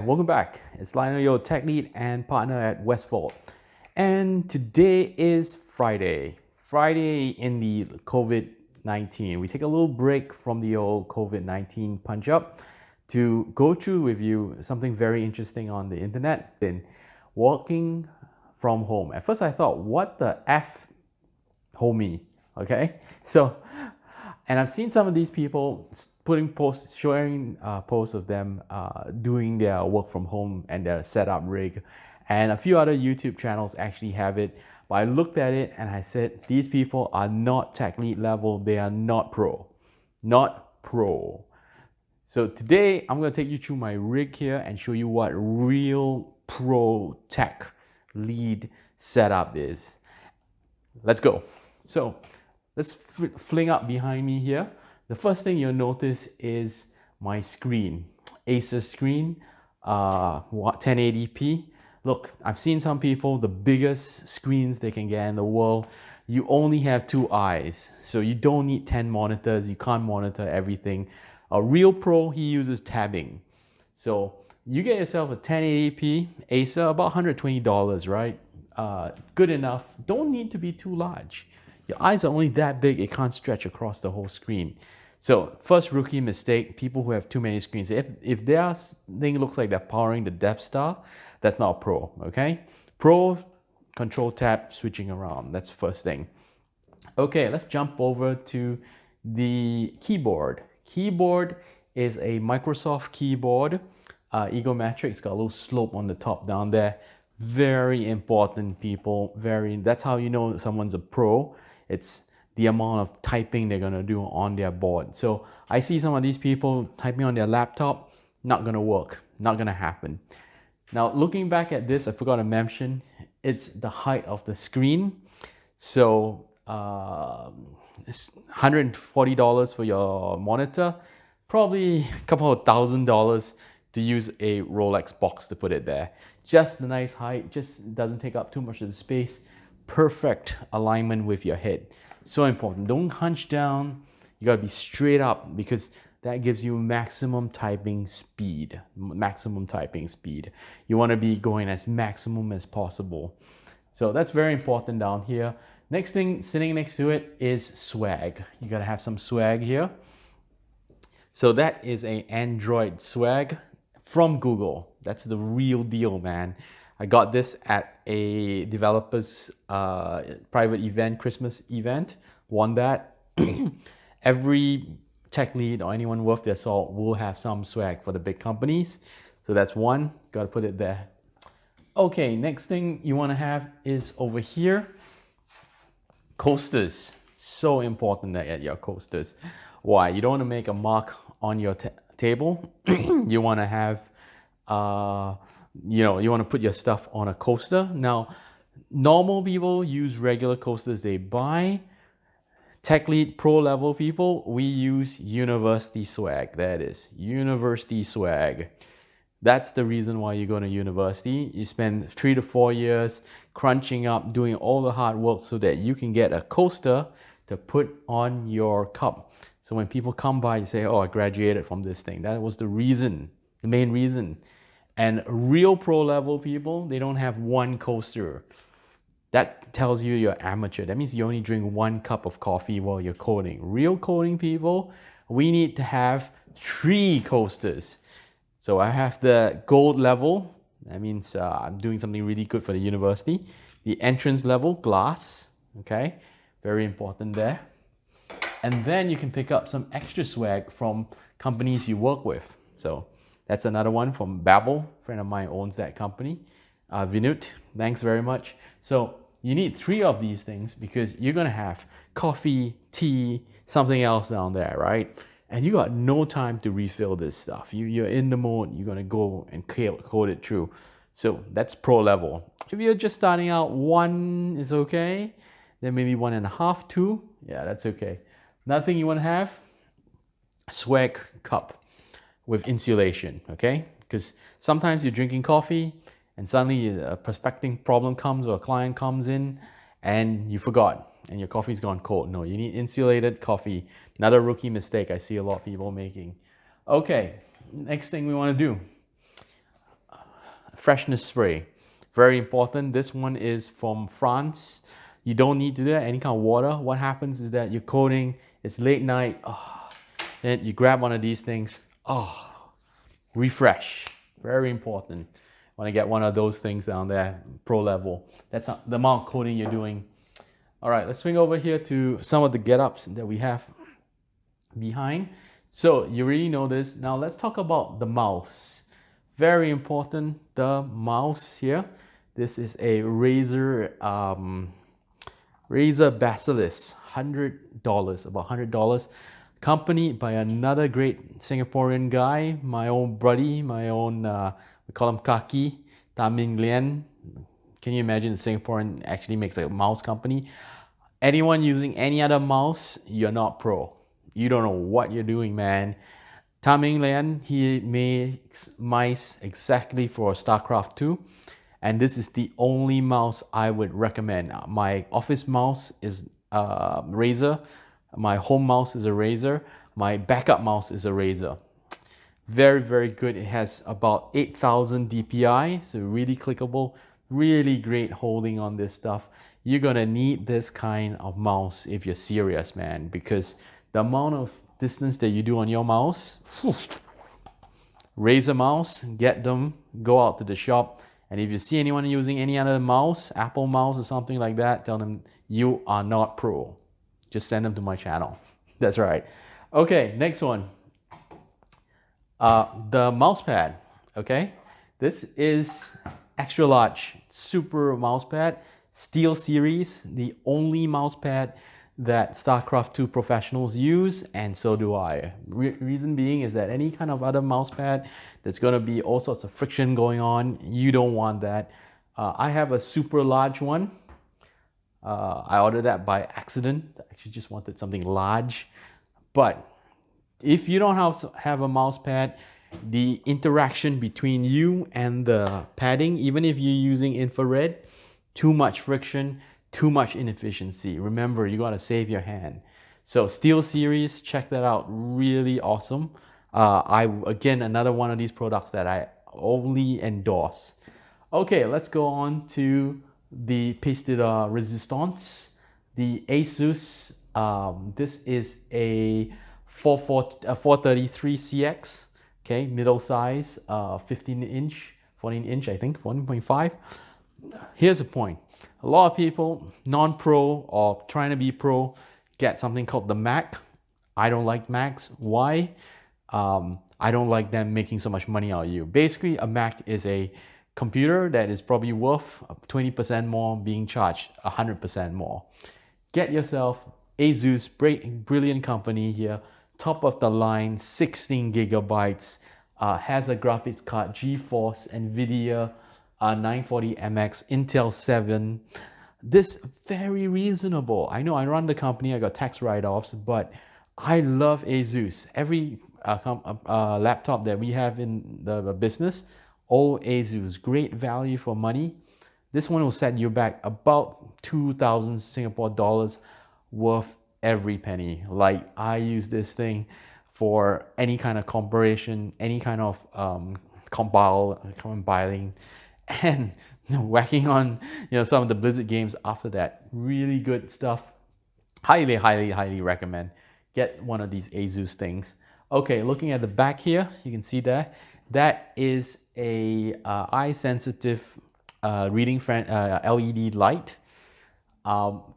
Welcome back. It's Lionel, your tech lead and partner at Westfold. And today is Friday. Friday in the COVID-19. We take a little break from the old COVID-19 punch up to go through with you something very interesting on the internet. Been working from home. At first I thought, what the F, homie? Okay? And I've seen some of these people putting posts, showing posts of them doing their work from home and their setup rig. And a few other YouTube channels actually have it. But I looked at it and I said, these people are not tech lead level. They are not pro. Not pro. So today I'm going to take you through my rig here and show you what real pro tech lead setup is. Let's go. So let's fling up behind me here. The first thing you'll notice is my screen. Asus screen, 1080p. Look, I've seen some people, the biggest screens they can get in the world, you only have 2 eyes. So you don't need 10 monitors, you can't monitor everything. A real pro, he uses tabbing. So you get yourself a 1080p Acer, about $120, right? Good enough, don't need to be too large. Your eyes are only that big, it can't stretch across the whole screen. So first rookie mistake, people who have too many screens. If their thing looks like they're powering the Death Star, that's not a pro, okay? Pro, control tab, switching around, that's the first thing. Okay, let's jump over to the keyboard. Keyboard is a Microsoft keyboard. Egometric, got a little slope on the top down there. Very important, people. That's how you know someone's a pro. It's the amount of typing they're gonna do on their board. So I see some of these people typing on their laptop, not gonna work, not gonna happen. Now looking back at this, I forgot to mention, it's the height of the screen. So it's $140 for your monitor, probably a couple of $1,000 to use a Rolex box to put it there. Just the nice height, just doesn't take up too much of the space. Perfect alignment with your head. So important. Don't hunch down. You gotta be straight up because that gives you maximum typing speed. Maximum typing speed. You wanna be going as maximum as possible. So that's very important down here. Next thing sitting next to it is swag. You gotta have some swag here. So that is an Android swag from Google. That's the real deal, man. I got this at a developer's private event, Christmas event, won that. Every tech lead or anyone worth their salt will have some swag for the big companies. So that's one, gotta put it there. Okay, next thing you wanna have is over here, coasters. So important that you get your coasters. Why? You don't wanna make a mark on your table. You wanna have you want to put your stuff on a coaster. Now, normal people use regular coasters they buy. Tech lead pro level people, we use university swag. That is university swag. That's the reason why you go to university. You spend 3 to 4 years crunching up, doing all the hard work so that you can get a coaster to put on your cup. So when people come by, you say, oh, I graduated from this thing. That was the reason, the main reason. And real pro level people, they don't have one coaster. That tells you you're amateur. That means you only drink 1 cup of coffee while you're coding. Real coding people, we need to have 3 coasters. So I have the gold level. That means I'm doing something really good for the university. The entrance level, glass. Okay, very important there. And then you can pick up some extra swag from companies you work with. So that's another one from Babbel. A friend of mine owns that company. Vinut, thanks very much. So you need 3 of these things because you're gonna have coffee, tea, something else down there, right? And you got no time to refill this stuff. You're in the mode, you're gonna go and code it through. So that's pro level. If you're just starting out, 1 is okay. Then maybe 1.5, 2, yeah, that's okay. Another thing you wanna have, swag cup with insulation, okay? Because sometimes you're drinking coffee and suddenly a prospecting problem comes or a client comes in and you forgot and your coffee's gone cold. No, you need insulated coffee. Another rookie mistake I see a lot of people making. Okay, next thing we want to do. freshness spray. Very important. This one is from France. You don't need to do that, any kind of water. What happens is that you're coding, it's late night, then you grab one of these things, refresh. Very important. Want to get one of those things down there, pro level. That's the amount of coding you're doing. All right, let's swing over here to some of the get-ups that we have behind. So you already know this. Now let's talk about the mouse. Very important, the mouse here. This is a Razer Basilisk, $100, about $100. Accompanied by another great Singaporean guy, my own buddy, we call him Kaki, Taming Lian. Can you imagine Singaporean actually makes a mouse company? Anyone using any other mouse, you're not pro. You don't know what you're doing, man. Taming Lian, he makes mice exactly for StarCraft 2. And this is the only mouse I would recommend. My office mouse is Razer. My home mouse is a Razer. My backup mouse is a Razer. Very, very good. It has about 8,000 DPI, so really clickable. Really great holding on this stuff. You're gonna need this kind of mouse if you're serious, man, because the amount of distance that you do on your mouse, Razer mouse, get them, go out to the shop. And if you see anyone using any other mouse, Apple mouse or something like that, tell them you are not pro. Just send them to my channel. That's right. Okay, next one. The Mousepad, okay? This is extra large, super mousepad, Steel series, the only mousepad that StarCraft 2 professionals use, and so do I. Reason being is that any kind of other mousepad that's going to be all sorts of friction going on, you don't want that. I have a super large one. I ordered that by accident. I actually just wanted something large. But if you don't have a mousepad, the interaction between you and the padding, even if you're using infrared, too much friction, too much inefficiency. Remember, you got to save your hand. So Steel series, check that out. Really awesome. Again, another one of these products that I only endorse. Okay, let's go on to the pièce de résistance, the Asus. This is a 433CX, okay, middle size, 14 inch, I think, 14.5. Here's the point. A lot of people, non-pro or trying to be pro, get something called the Mac. I don't like Macs. Why? I don't like them making so much money out of you. Basically, a Mac is a computer that is probably worth 20% more being charged 100% more. Get yourself Asus, brilliant company here, top of the line, 16 gigabytes, has a graphics card, GeForce, NVIDIA 940MX, Intel 7. This very reasonable. I know I run the company, I got tax write-offs, but I love Asus. Every laptop that we have in the business, all Asus, great value for money. This one will set you back about 2,000 Singapore dollars worth every penny. Like, I use this thing for any kind of comparison, any kind of compiling, and whacking on some of the Blizzard games after that. Really good stuff. Highly, highly, highly recommend. Get one of these Asus things. Okay, looking at the back here, you can see that is a eye-sensitive reading LED light.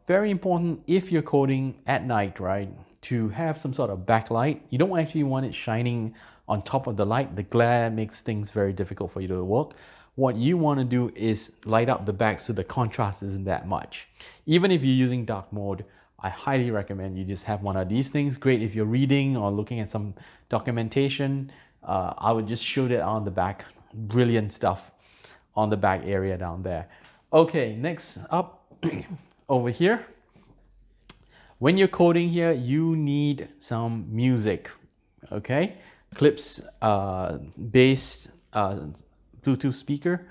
Very important if you're coding at night, right? To have some sort of backlight. You don't actually want it shining on top of the light. The glare makes things very difficult for you to work. What you want to do is light up the back so the contrast isn't that much. Even if you're using dark mode, I highly recommend you just have one of these things. Great if you're reading or looking at some documentation. I would just show that on the back. Brilliant stuff on the back area down there. Okay, next up over here. When you're coding here, you need some music, okay? Clips based Bluetooth speaker.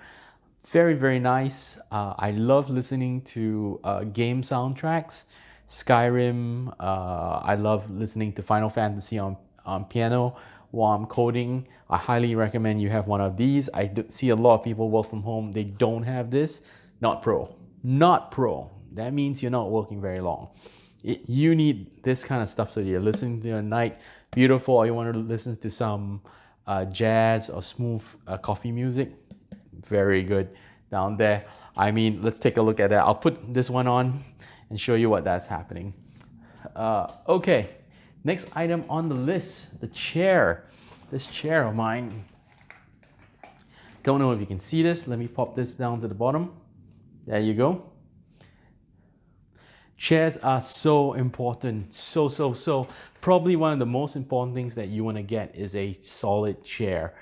Very, very nice. I love listening to game soundtracks. Skyrim. I love listening to Final Fantasy on piano while I'm coding, I highly recommend you have one of these. I see a lot of people work from home, they don't have this. Not pro. Not pro. That means you're not working very long. You need this kind of stuff so you're listening to a night beautiful, or you want to listen to some jazz or smooth coffee music. Very good down there. I mean, let's take a look at that. I'll put this one on and show you what that's happening. Okay, next item on the list, the chair. This chair of mine. Don't know if you can see this. Let me pop this down to the bottom. There you go. Chairs are so important. So. Probably one of the most important things that you want to get is a solid chair.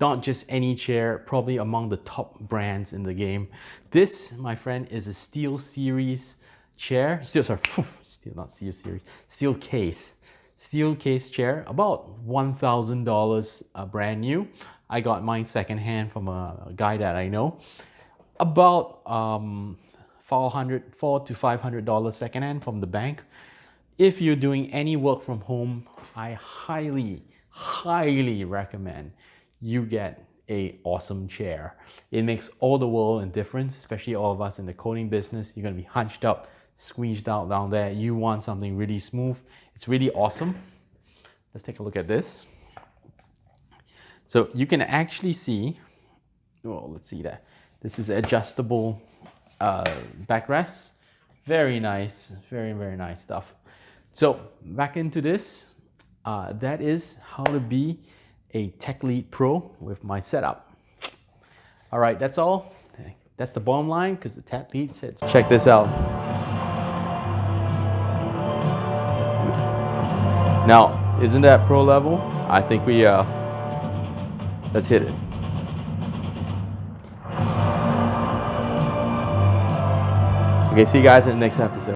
Not just any chair, probably among the top brands in the game. This, my friend, is a Steel Series chair. Steelcase. Steelcase chair, about $1,000 brand new. I got mine secondhand from a guy that I know. About $400 to $500 secondhand from the bank. If you're doing any work from home, I highly recommend you get an awesome chair. It makes all the world in difference, especially all of us in the coding business. You're gonna be hunched up, squeezed out down there. You want something really smooth. It's really awesome. Let's take a look at this. So you can actually see, oh, let's see that. This is adjustable backrest. Very nice, very nice stuff. So back into this, that is how to be a Tech Lead Pro with my setup. All right, that's all. That's the bottom line because the Tech Lead said so. Check this out. Now, isn't that pro level? I think we, let's hit it. Okay, see you guys in the next episode.